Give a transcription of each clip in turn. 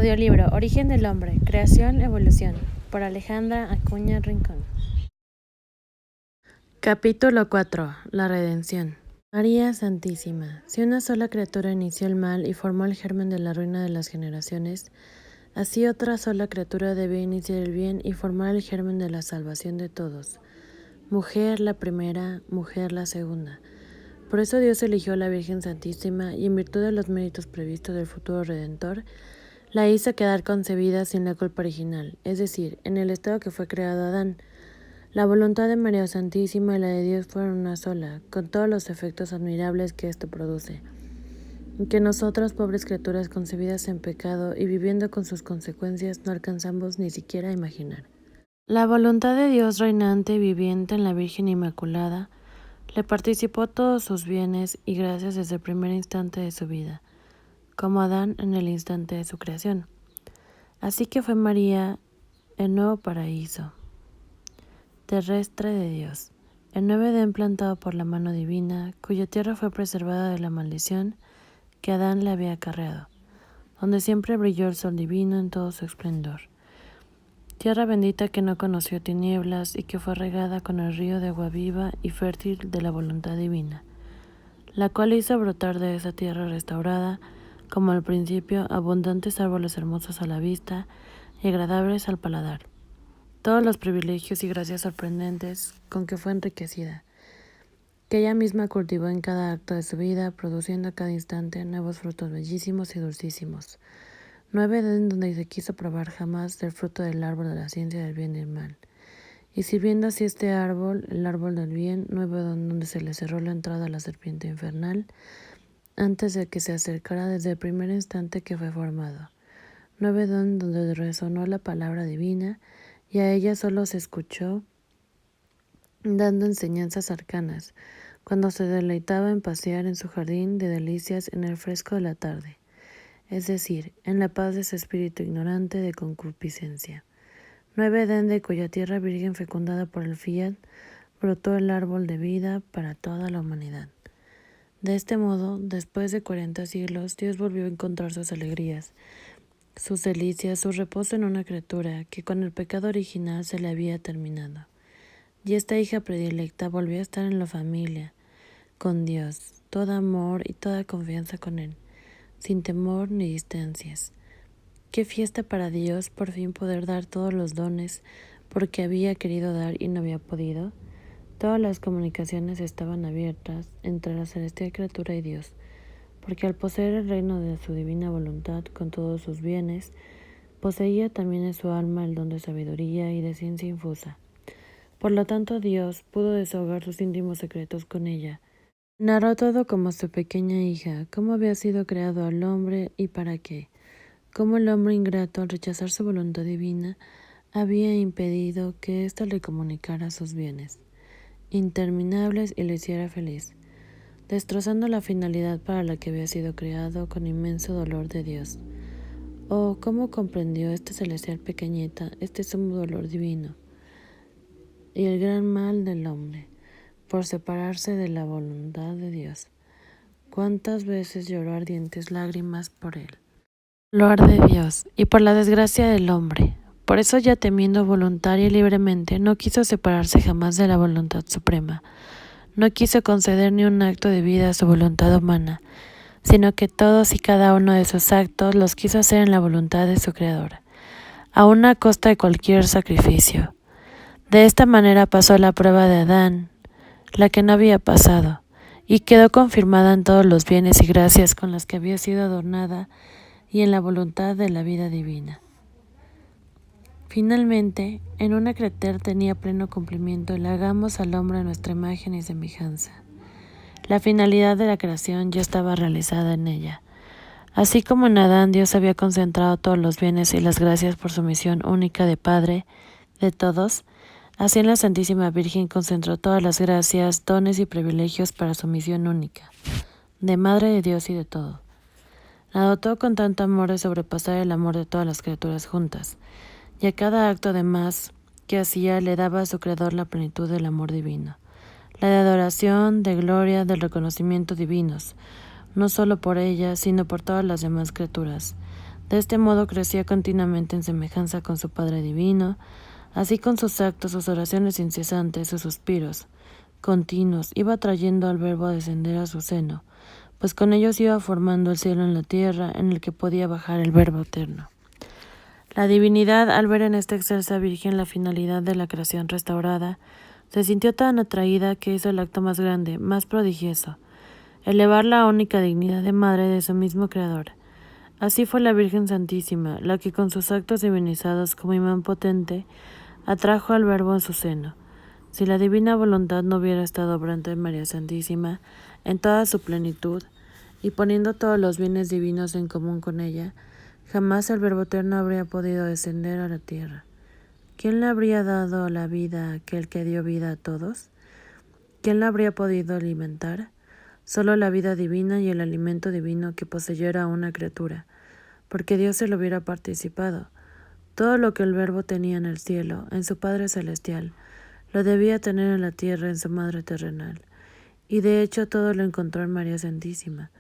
Audiolibro Origen del Hombre, Creación, Evolución, por Alejandra Acuña Rincón. Capítulo 4. La Redención. María Santísima. Si una sola criatura inició el mal y formó el germen de la ruina de las generaciones, así otra sola criatura debía iniciar el bien y formar el germen de la salvación de todos. Mujer la primera, mujer la segunda. Por eso Dios eligió a la Virgen Santísima y en virtud de los méritos previstos del futuro Redentor, la hizo quedar concebida sin la culpa original, es decir, en el estado que fue creado Adán. La voluntad de María Santísima y la de Dios fueron una sola, con todos los efectos admirables que esto produce, que nosotras, pobres criaturas concebidas en pecado y viviendo con sus consecuencias, no alcanzamos ni siquiera a imaginar. La voluntad de Dios reinante y viviente en la Virgen Inmaculada le participó todos sus bienes y gracias desde el primer instante de su vida, como Adán en el instante de su creación. Así que fue María el nuevo paraíso terrestre de Dios, el nuevo Edén plantado por la mano divina, cuya tierra fue preservada de la maldición que Adán le había acarreado, donde siempre brilló el sol divino en todo su esplendor. Tierra bendita que no conoció tinieblas y que fue regada con el río de agua viva y fértil de la voluntad divina, la cual hizo brotar de esa tierra restaurada, como al principio, abundantes árboles hermosos a la vista y agradables al paladar, todos los privilegios y gracias sorprendentes con que fue enriquecida, que ella misma cultivó en cada acto de su vida, produciendo a cada instante nuevos frutos bellísimos y dulcísimos. Nuevo Edén donde se quiso probar jamás del fruto del árbol de la ciencia del bien y el mal, y sirviendo así este árbol, el árbol del bien, nuevo Edén donde se le cerró la entrada a la serpiente infernal, antes de que se acercara desde el primer instante que fue formado. Nuevo Edén donde resonó la palabra divina, y a ella solo se escuchó dando enseñanzas arcanas, cuando se deleitaba en pasear en su jardín de delicias en el fresco de la tarde, es decir, en la paz de su espíritu ignorante de concupiscencia. Nuevo Edén de cuya tierra virgen fecundada por el fiat, brotó el árbol de vida para toda la humanidad. De este modo, después de 40 siglos, Dios volvió a encontrar sus alegrías, sus delicias, su reposo en una criatura que con el pecado original se le había terminado. Y esta hija predilecta volvió a estar en la familia, con Dios, todo amor y toda confianza con Él, sin temor ni distancias. Qué fiesta para Dios por fin poder dar todos los dones porque había querido dar y no había podido. Todas las comunicaciones estaban abiertas entre la celestial criatura y Dios, porque al poseer el reino de su divina voluntad con todos sus bienes, poseía también en su alma el don de sabiduría y de ciencia infusa. Por lo tanto, Dios pudo desahogar sus íntimos secretos con ella. Narró todo como su pequeña hija, cómo había sido creado al hombre y para qué, cómo el hombre ingrato, al rechazar su voluntad divina, había impedido que ésta le comunicara sus bienes interminables y le hiciera feliz, destrozando la finalidad para la que había sido creado con inmenso dolor de Dios. Oh, cómo comprendió esta celestial pequeñita este sumo dolor divino y el gran mal del hombre por separarse de la voluntad de Dios. Cuántas veces lloró ardientes lágrimas por él. Dolor de Dios y por la desgracia del hombre. Por eso, ya temiendo voluntaria y libremente, no quiso separarse jamás de la voluntad suprema. No quiso conceder ni un acto de vida a su voluntad humana, sino que todos y cada uno de sus actos los quiso hacer en la voluntad de su Creador, aun a costa de cualquier sacrificio. De esta manera pasó la prueba de Adán, la que no había pasado, y quedó confirmada en todos los bienes y gracias con los que había sido adornada y en la voluntad de la vida divina. Finalmente, en una criatura tenía pleno cumplimiento el hagamos al hombre a nuestra imagen y semejanza. La finalidad de la creación ya estaba realizada en ella. Así como en Adán Dios había concentrado todos los bienes y las gracias por su misión única de Padre de todos, así en la Santísima Virgen concentró todas las gracias, dones y privilegios para su misión única, de Madre de Dios y de todo. La dotó con tanto amor de sobrepasar el amor de todas las criaturas juntas, y a cada acto además que hacía le daba a su Creador la plenitud del amor divino, la de adoración, de gloria, de reconocimiento divinos, no solo por ella, sino por todas las demás criaturas, De este modo crecía continuamente en semejanza con su Padre Divino, así con sus actos, sus oraciones incesantes, sus suspiros continuos, iba trayendo al Verbo a descender a su seno, pues con ellos iba formando el cielo en la tierra, en el que podía bajar el Verbo eterno. La divinidad, al ver en esta excelsa Virgen la finalidad de la creación restaurada, se sintió tan atraída que hizo el acto más grande, más prodigioso, elevar la única dignidad de madre de su mismo Creador. Así fue la Virgen Santísima, la que con sus actos divinizados como imán potente, atrajo al Verbo en su seno. Si la divina voluntad no hubiera estado obrando en María Santísima en toda su plenitud, y poniendo todos los bienes divinos en común con ella, jamás el Verbo eterno habría podido descender a la tierra. ¿Quién le habría dado la vida a aquel que dio vida a todos? ¿Quién la habría podido alimentar? Solo la vida divina y el alimento divino que poseyera a una criatura, porque Dios se lo hubiera participado. Todo lo que el Verbo tenía en el cielo, en su Padre Celestial, lo debía tener en la tierra, en su Madre terrenal. Y de hecho todo lo encontró en María Santísima.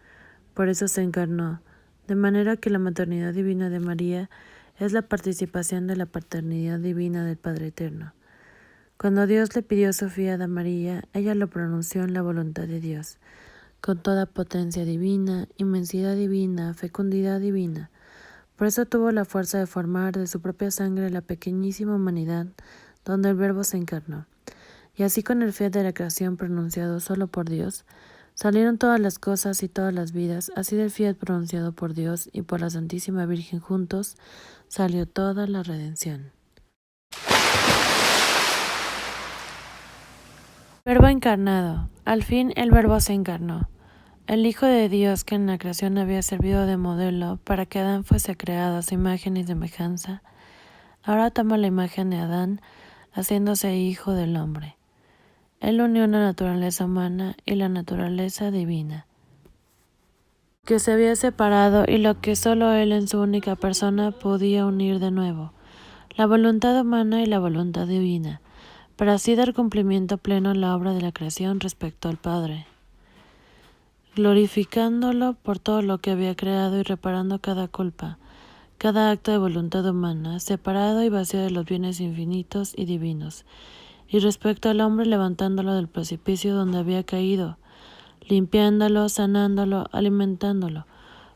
Por eso se encarnó, de manera que la maternidad divina de María es la participación de la paternidad divina del Padre Eterno. Cuando Dios le pidió Sofía a María, ella lo pronunció en la voluntad de Dios, con toda potencia divina, inmensidad divina, fecundidad divina. Por eso tuvo la fuerza de formar de su propia sangre la pequeñísima humanidad donde el Verbo se encarnó. Y así con el fiat de la creación pronunciado solo por Dios, salieron todas las cosas y todas las vidas, así del fiat pronunciado por Dios y por la Santísima Virgen juntos, salió toda la redención. Verbo encarnado. Al fin el Verbo se encarnó. El Hijo de Dios, que en la creación había servido de modelo para que Adán fuese creado a su imagen y semejanza, ahora toma la imagen de Adán, haciéndose hijo del hombre. Él unió la naturaleza humana y la naturaleza divina, que se había separado y lo que solo él en su única persona podía unir de nuevo, la voluntad humana y la voluntad divina, para así dar cumplimiento pleno a la obra de la creación respecto al Padre, glorificándolo por todo lo que había creado y reparando cada culpa, cada acto de voluntad humana, separado y vacío de los bienes infinitos y divinos, y respecto al hombre levantándolo del precipicio donde había caído, limpiándolo, sanándolo, alimentándolo,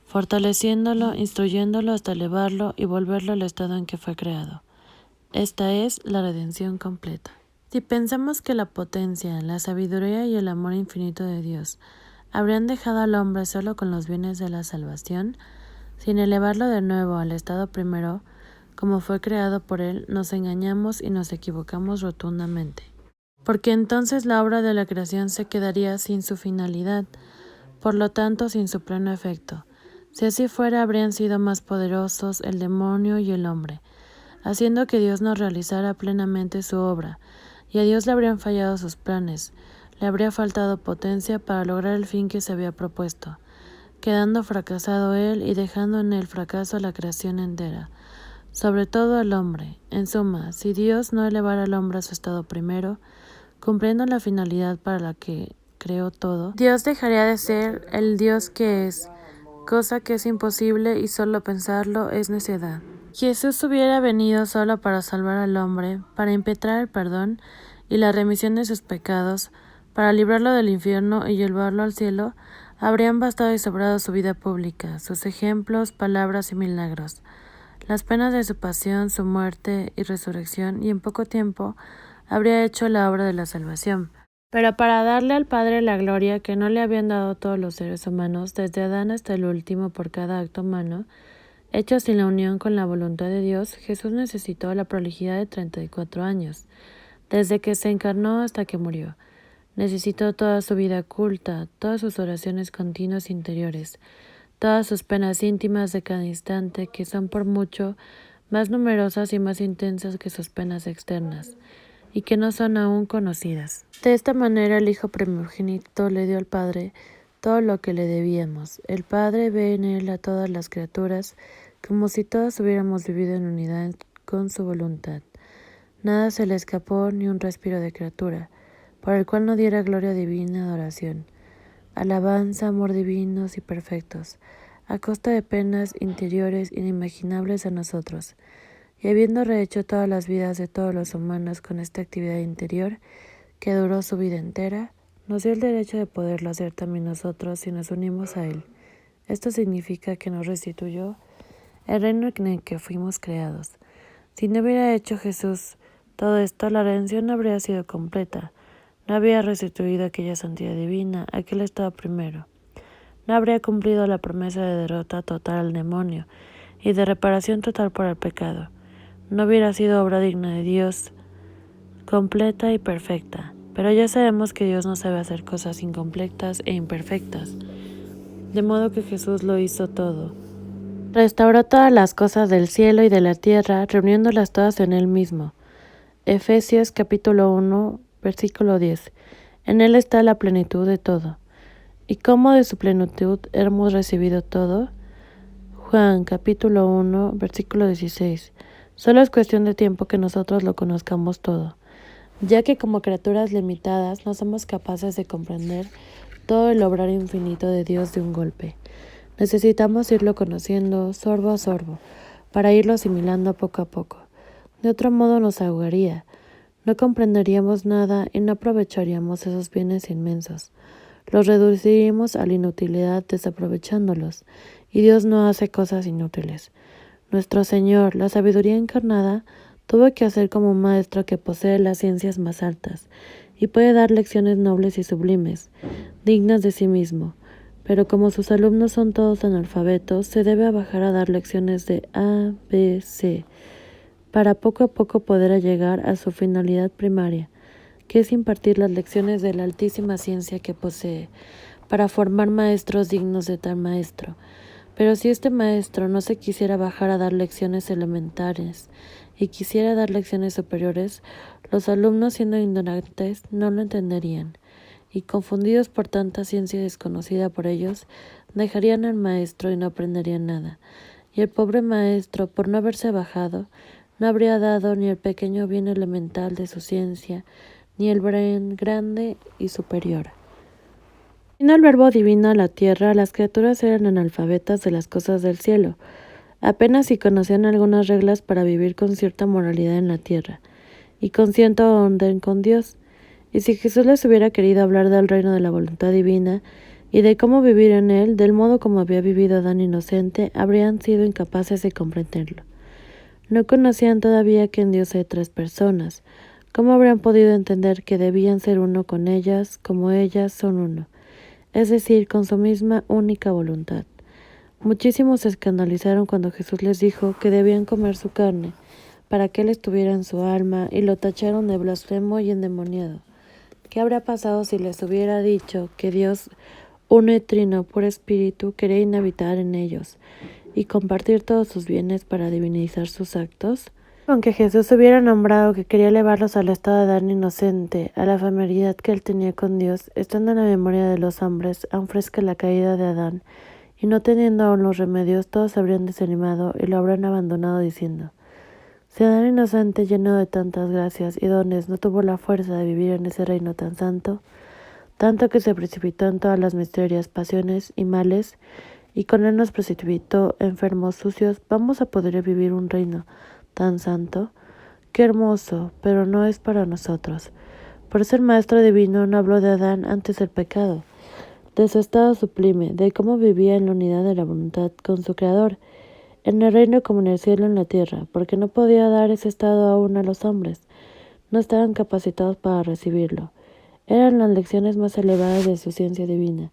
fortaleciéndolo, instruyéndolo hasta elevarlo y volverlo al estado en que fue creado. Esta es la redención completa. Si pensamos que la potencia, la sabiduría y el amor infinito de Dios habrían dejado al hombre solo con los bienes de la salvación, sin elevarlo de nuevo al estado primero, como fue creado por él, nos engañamos y nos equivocamos rotundamente. Porque entonces la obra de la creación se quedaría sin su finalidad, por lo tanto sin su pleno efecto. Si así fuera, habrían sido más poderosos el demonio y el hombre, haciendo que Dios no realizara plenamente su obra, y a Dios le habrían fallado sus planes, le habría faltado potencia para lograr el fin que se había propuesto, quedando fracasado él y dejando en el fracaso a la creación entera, sobre todo al hombre. En suma, si Dios no elevara al hombre a su estado primero, cumpliendo la finalidad para la que creó todo, Dios dejaría de ser el Dios que es, cosa que es imposible y solo pensarlo es necedad. Jesús hubiera venido solo para salvar al hombre, para impetrar el perdón y la remisión de sus pecados, para librarlo del infierno y llevarlo al cielo, habrían bastado y sobrado su vida pública, sus ejemplos, palabras y milagros, las penas de su pasión, su muerte y resurrección, y en poco tiempo habría hecho la obra de la salvación. Pero para darle al Padre la gloria que no le habían dado todos los seres humanos, desde Adán hasta el último por cada acto humano, hecho sin la unión con la voluntad de Dios, Jesús necesitó la prolijidad de 34 años, desde que se encarnó hasta que murió. Necesitó toda su vida culta, todas sus oraciones continuas interiores, todas sus penas íntimas de cada instante, que son por mucho más numerosas y más intensas que sus penas externas, y que no son aún conocidas. De esta manera el Hijo primogénito le dio al Padre todo lo que le debíamos. El Padre ve en él a todas las criaturas como si todas hubiéramos vivido en unidad con su voluntad. Nada se le escapó, ni un respiro de criatura, por el cual no diera gloria divina, adoración, alabanza, amor divinos y perfectos, a costa de penas interiores inimaginables a nosotros. Y habiendo rehecho todas las vidas de todos los humanos con esta actividad interior, que duró su vida entera, nos dio el derecho de poderlo hacer también nosotros si nos unimos a Él. Esto significa que nos restituyó el reino en el que fuimos creados. Si no hubiera hecho Jesús todo esto, la redención no habría sido completa. No habría restituido aquella santidad divina, aquel estado primero. No habría cumplido la promesa de derrota total al demonio y de reparación total por el pecado. No hubiera sido obra digna de Dios, completa y perfecta. Pero ya sabemos que Dios no sabe hacer cosas incompletas e imperfectas, de modo que Jesús lo hizo todo. Restauró todas las cosas del cielo y de la tierra, reuniéndolas todas en Él mismo. Efesios capítulo 1, versículo 10. En Él está la plenitud de todo. ¿Y cómo de su plenitud hemos recibido todo? Juan capítulo 1, versículo 16. Solo es cuestión de tiempo que nosotros lo conozcamos todo, ya que como criaturas limitadas no somos capaces de comprender todo el obrar infinito de Dios de un golpe. Necesitamos irlo conociendo sorbo a sorbo, para irlo asimilando poco a poco. De otro modo nos ahogaría, no comprenderíamos nada y no aprovecharíamos esos bienes inmensos. Los reduciríamos a la inutilidad desaprovechándolos, y Dios no hace cosas inútiles. Nuestro Señor, la sabiduría encarnada, tuvo que hacer como un maestro que posee las ciencias más altas, y puede dar lecciones nobles y sublimes, dignas de sí mismo. Pero como sus alumnos son todos analfabetos, se debe bajar a dar lecciones de A, B, C, para poco a poco poder llegar a su finalidad primaria, que es impartir las lecciones de la altísima ciencia que posee, para formar maestros dignos de tal maestro. Pero si este maestro no se quisiera bajar a dar lecciones elementales y quisiera dar lecciones superiores, los alumnos, siendo ignorantes, no lo entenderían, y confundidos por tanta ciencia desconocida por ellos, dejarían al maestro y no aprenderían nada. Y el pobre maestro, por no haberse bajado, no habría dado ni el pequeño bien elemental de su ciencia, ni el bien grande y superior. Vino el Verbo divino a la tierra, las criaturas eran analfabetas de las cosas del cielo, apenas si conocían algunas reglas para vivir con cierta moralidad en la tierra, y con cierto orden con Dios. Y si Jesús les hubiera querido hablar del reino de la voluntad divina, y de cómo vivir en él, del modo como había vivido Adán inocente, habrían sido incapaces de comprenderlo. No conocían todavía que en Dios hay tres personas. ¿Cómo habrían podido entender que debían ser uno con ellas, como ellas son uno? Es decir, con su misma única voluntad. Muchísimos se escandalizaron cuando Jesús les dijo que debían comer su carne, para que él estuviera en su alma, y lo tacharon de blasfemo y endemoniado. ¿Qué habría pasado si les hubiera dicho que Dios, uno y trino, por espíritu, quería inhabitar en ellos y compartir todos sus bienes para divinizar sus actos? Aunque Jesús hubiera nombrado que quería elevarlos al estado de Adán inocente, a la familiaridad que él tenía con Dios, estando en la memoria de los hombres, aún fresca la caída de Adán, y no teniendo aún los remedios, todos se habrían desanimado y lo habrían abandonado diciendo: si Adán inocente, lleno de tantas gracias y dones, no tuvo la fuerza de vivir en ese reino tan santo, tanto que se precipitó en todas las miserias, pasiones y males, y con él nos precipitó enfermos, sucios, ¿vamos a poder vivir un reino tan santo? ¡Qué hermoso! Pero no es para nosotros. Por ser maestro divino no habló de Adán antes del pecado, de su estado sublime, de cómo vivía en la unidad de la voluntad con su Creador, en el reino como en el cielo en la tierra, porque no podía dar ese estado aún a los hombres. No estaban capacitados para recibirlo. Eran las lecciones más elevadas de su ciencia divina.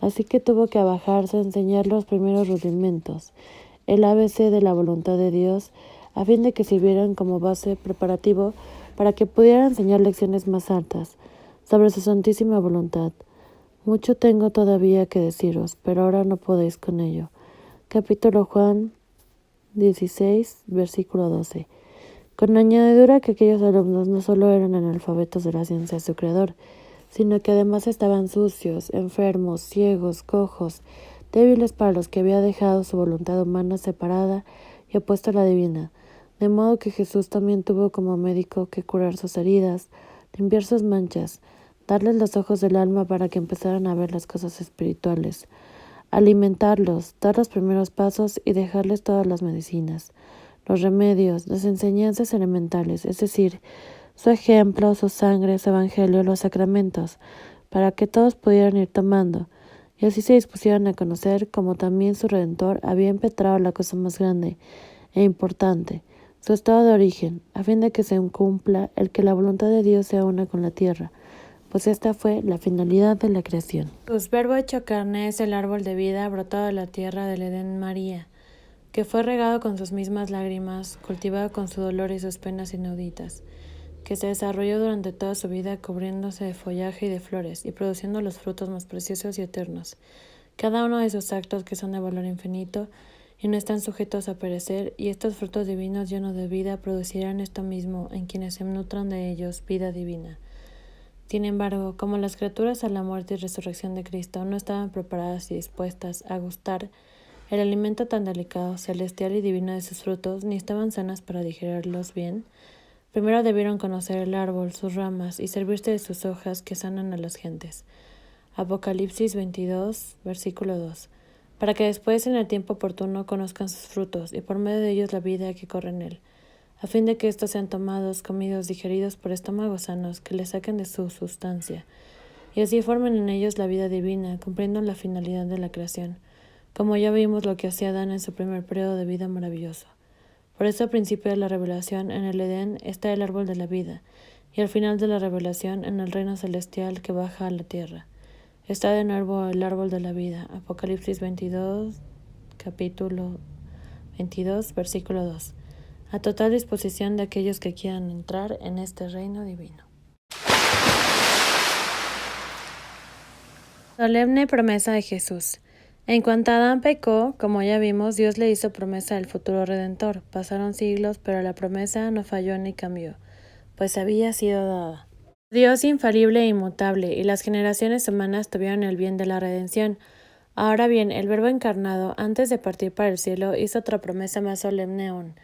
Así que tuvo que bajarse a enseñar los primeros rudimentos, el ABC de la voluntad de Dios, a fin de que sirvieran como base preparativo para que pudiera enseñar lecciones más altas sobre su santísima voluntad. Mucho tengo todavía que deciros, pero ahora no podéis con ello. Capítulo Juan 16, versículo 12. Con añadidura que aquellos alumnos no solo eran analfabetos de la ciencia de su Creador, sino que además estaban sucios, enfermos, ciegos, cojos, débiles para los que había dejado su voluntad humana separada y opuesta a la divina, de modo que Jesús también tuvo como médico que curar sus heridas, limpiar sus manchas, darles los ojos del alma para que empezaran a ver las cosas espirituales, alimentarlos, dar los primeros pasos y dejarles todas las medicinas, los remedios, las enseñanzas elementales, es decir, su ejemplo, su sangre, su evangelio, los sacramentos, para que todos pudieran ir tomando, y así se dispusieran a conocer como también su Redentor había impetrado la cosa más grande e importante, su estado de origen, a fin de que se cumpla el que la voluntad de Dios sea una con la tierra, pues esta fue la finalidad de la creación. Pues verbo hecho carne es el árbol de vida brotado de la tierra del Edén María, que fue regado con sus mismas lágrimas, cultivado con su dolor y sus penas inauditas, que se desarrolló durante toda su vida cubriéndose de follaje y de flores, y produciendo los frutos más preciosos y eternos, cada uno de sus actos que son de valor infinito, y no están sujetos a perecer, y estos frutos divinos llenos de vida producirán esto mismo en quienes se nutran de ellos, vida divina. Sin embargo, como las criaturas a la muerte y resurrección de Cristo no estaban preparadas y dispuestas a gustar el alimento tan delicado, celestial y divino de sus frutos, ni estaban sanas para digerirlos bien, primero debieron conocer el árbol, sus ramas, y servirse de sus hojas que sanan a las gentes. Apocalipsis 22, versículo 2. Para que después en el tiempo oportuno conozcan sus frutos, y por medio de ellos la vida que corre en él, a fin de que estos sean tomados, comidos, digeridos por estómagos sanos, que les saquen de su sustancia, y así formen en ellos la vida divina, cumpliendo la finalidad de la creación, como ya vimos lo que hacía Adán en su primer periodo de vida maravilloso. Por eso al principio de la revelación en el Edén está el árbol de la vida, y al final de la revelación en el reino celestial que baja a la tierra está de nuevo el árbol de la vida. Apocalipsis 22, capítulo 22, versículo 2. A total disposición de aquellos que quieran entrar en este reino divino. Solemne promesa de Jesús. En cuanto Adán pecó, como ya vimos, Dios le hizo promesa del futuro Redentor. Pasaron siglos, pero la promesa no falló ni cambió, pues había sido dada. Dios infalible e inmutable, y las generaciones humanas tuvieron el bien de la redención. Ahora bien, el Verbo encarnado, antes de partir para el cielo, hizo otra promesa más solemne aún,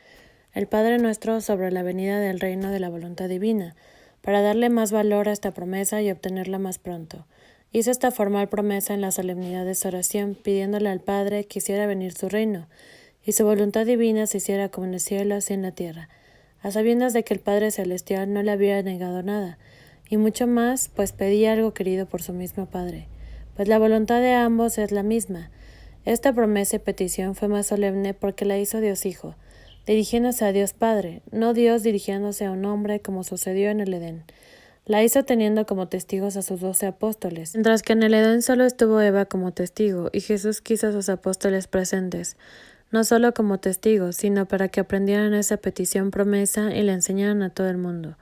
el Padre nuestro sobre la venida del reino de la voluntad divina, para darle más valor a esta promesa y obtenerla más pronto. Hizo esta formal promesa en la solemnidad de su oración, pidiéndole al Padre que hiciera venir su reino, y su voluntad divina se hiciera como en el cielo así en la tierra, a sabiendas de que el Padre Celestial no le había negado nada, y mucho más, pues pedía algo querido por su mismo Padre, pues la voluntad de ambos es la misma. Esta promesa y petición fue más solemne porque la hizo Dios Hijo, dirigiéndose a Dios Padre, no Dios dirigiéndose a un hombre como sucedió en el Edén. La hizo teniendo como testigos a sus 12 apóstoles, mientras que en el Edén solo estuvo Eva como testigo, y Jesús quiso a sus apóstoles presentes, no solo como testigos, sino para que aprendieran esa petición promesa y la enseñaran a todo el mundo,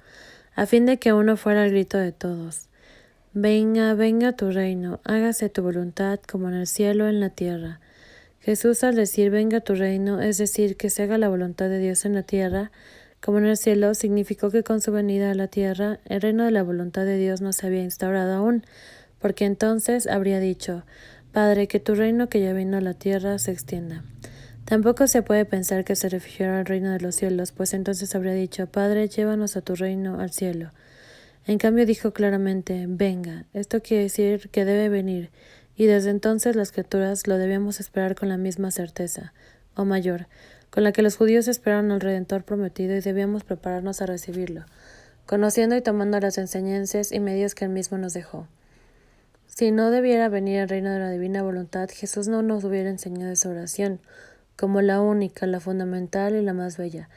a fin de que uno fuera el grito de todos. Venga, venga tu reino, hágase tu voluntad como en el cielo en la tierra. Jesús al decir venga tu reino, es decir, que se haga la voluntad de Dios en la tierra, como en el cielo, significó que con su venida a la tierra, el reino de la voluntad de Dios no se había instaurado aún, porque entonces habría dicho, Padre, que tu reino que ya vino a la tierra se extienda. Tampoco se puede pensar que se refiriera al reino de los cielos, pues entonces habría dicho, Padre, llévanos a tu reino, al cielo. En cambio dijo claramente, venga, esto quiere decir que debe venir, y desde entonces las criaturas lo debíamos esperar con la misma certeza, o mayor, con la que los judíos esperaron al Redentor prometido y debíamos prepararnos a recibirlo, conociendo y tomando las enseñanzas y medios que él mismo nos dejó. Si no debiera venir el reino de la divina voluntad, Jesús no nos hubiera enseñado esa oración, como la única, la fundamental y la más bella,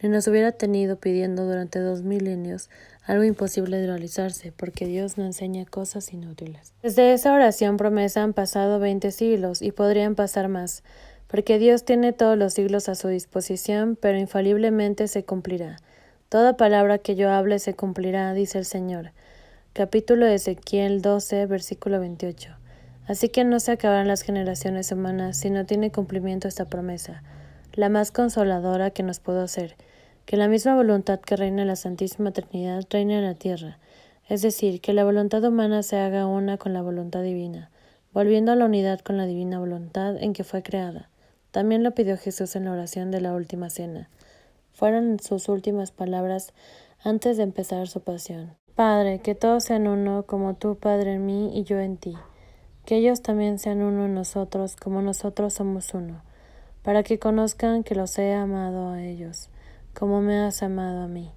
ni nos hubiera tenido pidiendo durante 2 milenios algo imposible de realizarse, porque Dios no enseña cosas inútiles. Desde esa oración promesa han pasado 20 siglos, y podrían pasar más, porque Dios tiene todos los siglos a su disposición, pero infaliblemente se cumplirá. Toda palabra que yo hable se cumplirá, dice el Señor. Capítulo de Ezequiel 12, versículo 28. Así que no se acabarán las generaciones humanas si no tiene cumplimiento esta promesa, la más consoladora que nos puedo hacer, que la misma voluntad que reina en la Santísima Trinidad reine en la tierra, es decir, que la voluntad humana se haga una con la voluntad divina, volviendo a la unidad con la divina voluntad en que fue creada. También lo pidió Jesús en la oración de la última cena. Fueron sus últimas palabras antes de empezar su pasión. Padre, que todos sean uno, como tú, Padre, en mí y yo en ti. que ellos también sean uno en nosotros, como nosotros somos uno, para que conozcan que los he amado a ellos, como me has amado a mí.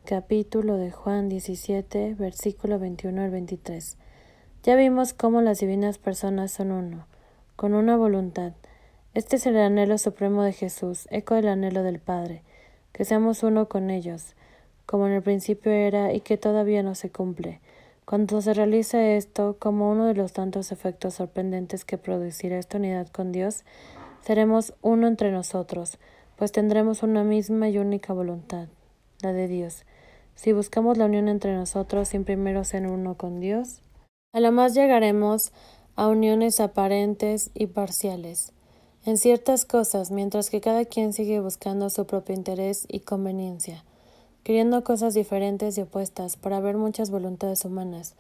Capítulo de Juan 17, versículo 21 al 23. Ya vimos cómo las divinas personas son uno, con una voluntad. Este es el anhelo supremo de Jesús, eco del anhelo del Padre, que seamos uno con ellos, como en el principio era y que todavía no se cumple. Cuando se realice esto, como uno de los tantos efectos sorprendentes que producirá esta unidad con Dios, seremos uno entre nosotros, pues tendremos una misma y única voluntad, la de Dios. Si buscamos la unión entre nosotros sin primero ser uno con Dios, a lo más llegaremos a uniones aparentes y parciales en ciertas cosas, mientras que cada quien sigue buscando su propio interés y conveniencia, queriendo cosas diferentes y opuestas para ver muchas voluntades humanas,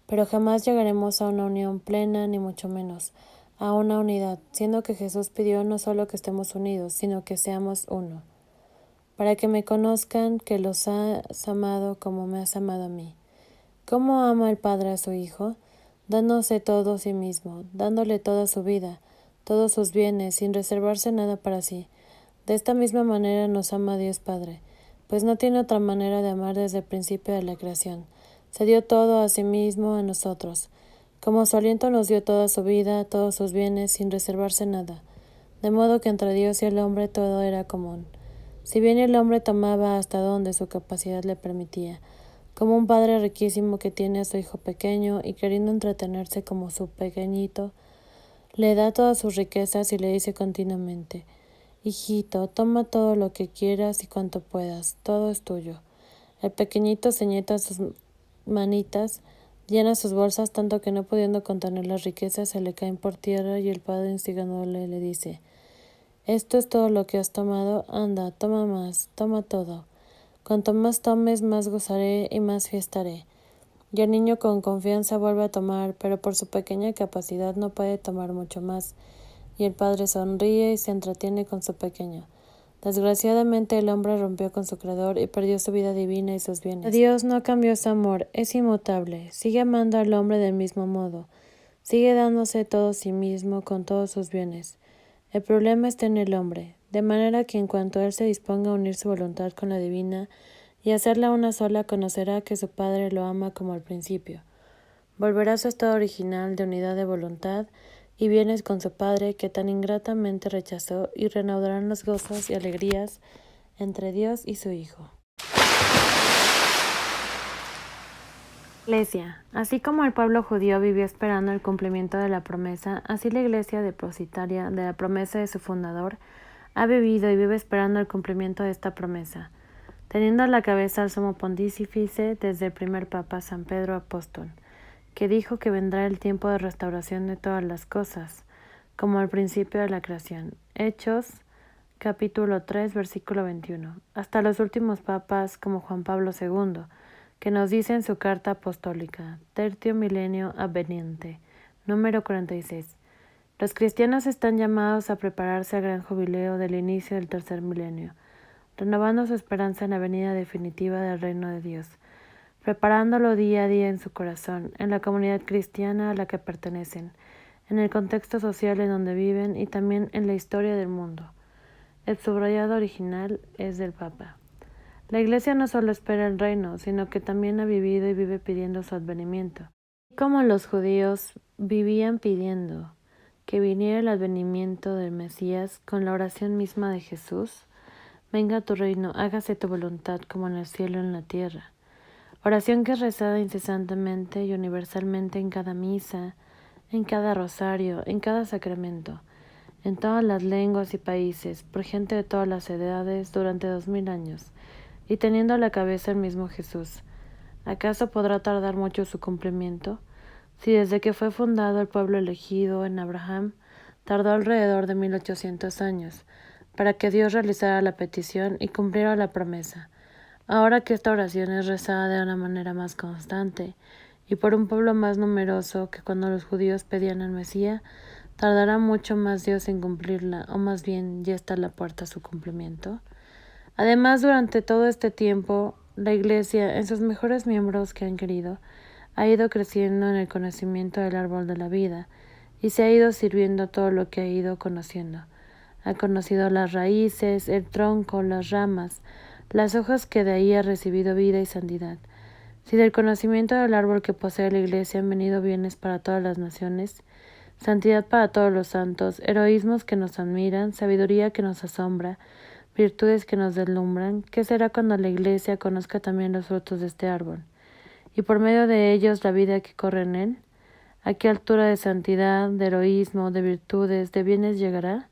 pero jamás llegaremos a una unión plena, ni mucho menos a una unidad, siendo que Jesús pidió no solo que estemos unidos, sino que seamos uno, para que me conozcan que los has amado como me has amado a mí. ¿Cómo ama el Padre a su Hijo? Dándose todo a sí mismo, dándole toda su vida, todos sus bienes, sin reservarse nada para sí. De esta misma manera nos ama Dios Padre, pues no tiene otra manera de amar desde el principio de la creación. Se dio todo a sí mismo a nosotros. Como su aliento nos dio toda su vida, todos sus bienes, sin reservarse nada. De modo que entre Dios y el hombre todo era común. Si bien el hombre tomaba hasta donde su capacidad le permitía, como un padre riquísimo que tiene a su hijo pequeño y queriendo entretenerse como su pequeñito, le da todas sus riquezas y le dice continuamente: hijito, toma todo lo que quieras y cuanto puedas, todo es tuyo. El pequeñito ceñeta sus manitas, llena sus bolsas tanto que no pudiendo contener las riquezas se le caen por tierra y el padre instigándole le dice: esto es todo lo que has tomado, anda, toma más, toma todo. Cuanto más tomes, más gozaré y más fiestaré. Y el niño con confianza vuelve a tomar, pero por su pequeña capacidad no puede tomar mucho más, y el padre sonríe y se entretiene con su pequeño. Desgraciadamente el hombre rompió con su creador y perdió su vida divina y sus bienes. Dios no cambió su amor, es inmutable, sigue amando al hombre del mismo modo, sigue dándose todo a sí mismo con todos sus bienes. El problema está en el hombre, de manera que en cuanto él se disponga a unir su voluntad con la divina y hacerla una sola, conocerá que su Padre lo ama como al principio. Volverá a su estado original de unidad de voluntad y bienes con su Padre que tan ingratamente rechazó, y reanudarán los gozos y alegrías entre Dios y su Hijo. Iglesia. Así como el pueblo judío vivió esperando el cumplimiento de la promesa, así la Iglesia, depositaria de la promesa de su fundador, ha vivido y vive esperando el cumplimiento de esta promesa, teniendo a la cabeza al sumo pontífice desde el primer papa San Pedro Apóstol, que dijo que vendrá el tiempo de restauración de todas las cosas, como al principio de la creación. Hechos, capítulo 3, versículo 21. Hasta los últimos papas, como Juan Pablo II, que nos dice en su carta apostólica, Tertio Milenio Aveniente, número 46. Los cristianos están llamados a prepararse al gran jubileo del inicio del tercer milenio, renovando su esperanza en la venida definitiva del reino de Dios, preparándolo día a día en su corazón, en la comunidad cristiana a la que pertenecen, en el contexto social en donde viven y también en la historia del mundo. El subrayado original es del Papa. La Iglesia no solo espera el reino, sino que también ha vivido y vive pidiendo su advenimiento. Como los judíos vivían pidiendo que viniera el advenimiento del Mesías con la oración misma de Jesús: venga tu reino, hágase tu voluntad como en el cielo y en la tierra. Oración que es rezada incesantemente y universalmente en cada misa, en cada rosario, en cada sacramento, en todas las lenguas y países, por gente de todas las edades durante 2000 años, y teniendo a la cabeza el mismo Jesús. ¿Acaso podrá tardar mucho su cumplimiento? Si desde que fue fundado el pueblo elegido en Abraham, tardó alrededor de 1800 años, para que Dios realizara la petición y cumpliera la promesa. Ahora que esta oración es rezada de una manera más constante, y por un pueblo más numeroso que cuando los judíos pedían al Mesías, tardará mucho más Dios en cumplirla, o más bien ya está a la puerta su cumplimiento. Además, durante todo este tiempo, la Iglesia, en sus mejores miembros que han querido, ha ido creciendo en el conocimiento del árbol de la vida y se ha ido sirviendo todo lo que ha ido conociendo. Ha conocido las raíces, el tronco, las ramas, las hojas que de ahí ha recibido vida y santidad. Si del conocimiento del árbol que posee la Iglesia han venido bienes para todas las naciones, santidad para todos los santos, heroísmos que nos admiran, sabiduría que nos asombra, virtudes que nos deslumbran, ¿qué será cuando la Iglesia conozca también los frutos de este árbol? Y por medio de ellos la vida que corre en él, ¿a qué altura de santidad, de heroísmo, de virtudes, de bienes llegará?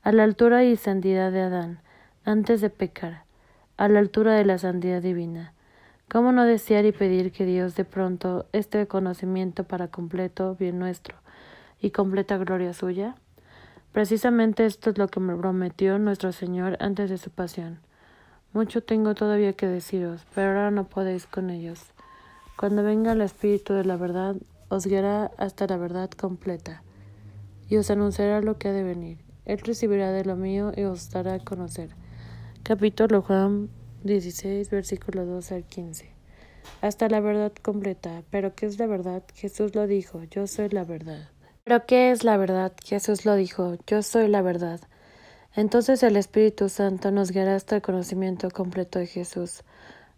A la altura y santidad de Adán, antes de pecar, a la altura de la santidad divina. ¿Cómo no desear y pedir que Dios dé pronto este conocimiento para completo bien nuestro y completa gloria suya? Precisamente esto es lo que me prometió nuestro Señor antes de su pasión. Mucho tengo todavía que deciros, pero ahora no podéis con ellos. Cuando venga el Espíritu de la verdad, os guiará hasta la verdad completa, y os anunciará lo que ha de venir. Él recibirá de lo mío y os dará a conocer. Capítulo Juan 16, versículo 12 al 15. Hasta la verdad completa. ¿Pero qué es la verdad? Jesús lo dijo, yo soy la verdad. ¿Pero qué es la verdad? Jesús lo dijo, yo soy la verdad. Entonces el Espíritu Santo nos guiará hasta el conocimiento completo de Jesús,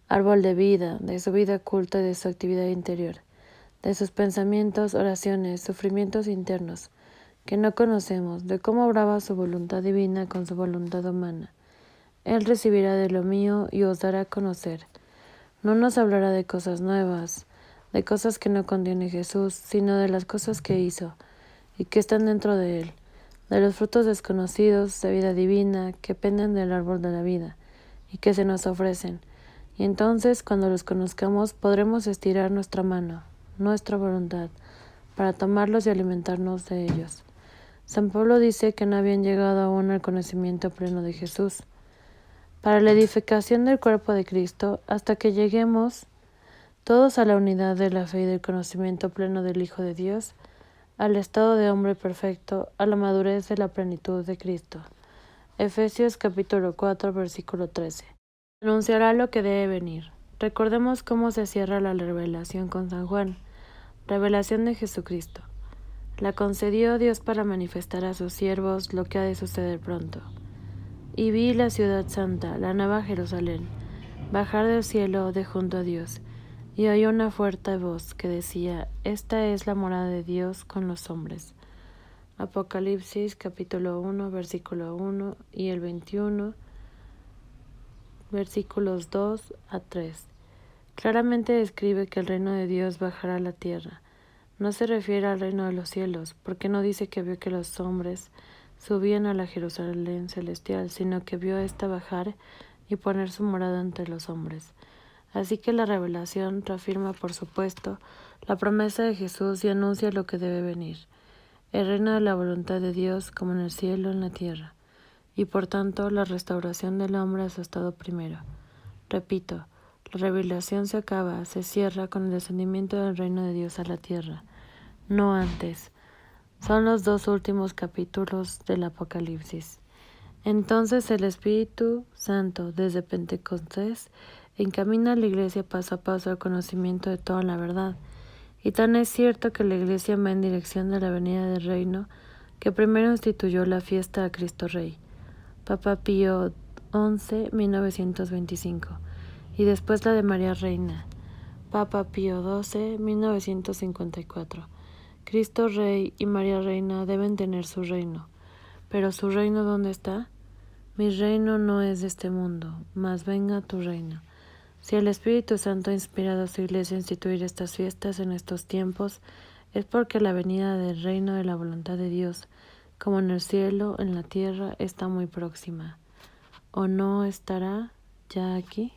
árbol de vida, de su vida oculta y de su actividad interior, de sus pensamientos, oraciones, sufrimientos internos, que no conocemos, de cómo obraba su voluntad divina con su voluntad humana. Él recibirá de lo mío y os dará a conocer. No nos hablará de cosas nuevas, de cosas que no contiene Jesús, sino de las cosas que hizo y que están dentro de él, de los frutos desconocidos de vida divina que penden del árbol de la vida y que se nos ofrecen. Y entonces, cuando los conozcamos, podremos estirar nuestra mano, nuestra voluntad, para tomarlos y alimentarnos de ellos. San Pablo dice que no habían llegado aún al conocimiento pleno de Jesús, para la edificación del cuerpo de Cristo, hasta que lleguemos todos a la unidad de la fe y del conocimiento pleno del Hijo de Dios, al estado de hombre perfecto, a la madurez de la plenitud de Cristo. Efesios capítulo 4, versículo 13. Anunciará lo que debe venir. Recordemos cómo se cierra la revelación con San Juan, revelación de Jesucristo. La concedió Dios para manifestar a sus siervos lo que ha de suceder pronto. Y vi la ciudad santa, la nueva Jerusalén, bajar del cielo de junto a Dios, y oí una fuerte voz que decía, esta es la morada de Dios con los hombres. Apocalipsis capítulo 1, versículo 1 y el 21, versículos 2 a 3. Claramente describe que el reino de Dios bajará a la tierra. No se refiere al reino de los cielos, porque no dice que vio que los hombres subían a la Jerusalén celestial, sino que vio a ésta bajar y poner su morada entre los hombres. Así que la revelación reafirma, por supuesto, la promesa de Jesús y anuncia lo que debe venir, el reino de la voluntad de Dios como en el cielo en la tierra, y por tanto la restauración del hombre a su estado primero. Repito, la revelación se acaba, se cierra con el descendimiento del reino de Dios a la tierra, no antes. Son los dos últimos capítulos del Apocalipsis. Entonces el Espíritu Santo, desde Pentecostés, encamina a la Iglesia paso a paso al conocimiento de toda la verdad. Y tan es cierto que la Iglesia va en dirección de la venida del reino, que primero instituyó la fiesta a Cristo Rey, Papa Pío XI, 1925, y después la de María Reina, Papa Pío XII, 1954. Cristo Rey y María Reina deben tener su reino. ¿Pero su reino dónde está? Mi reino no es de este mundo, mas venga tu reino. Si el Espíritu Santo ha inspirado a su Iglesia a instituir estas fiestas en estos tiempos, es porque la venida del reino de la voluntad de Dios, como en el cielo, en la tierra, está muy próxima. ¿O no estará ya aquí?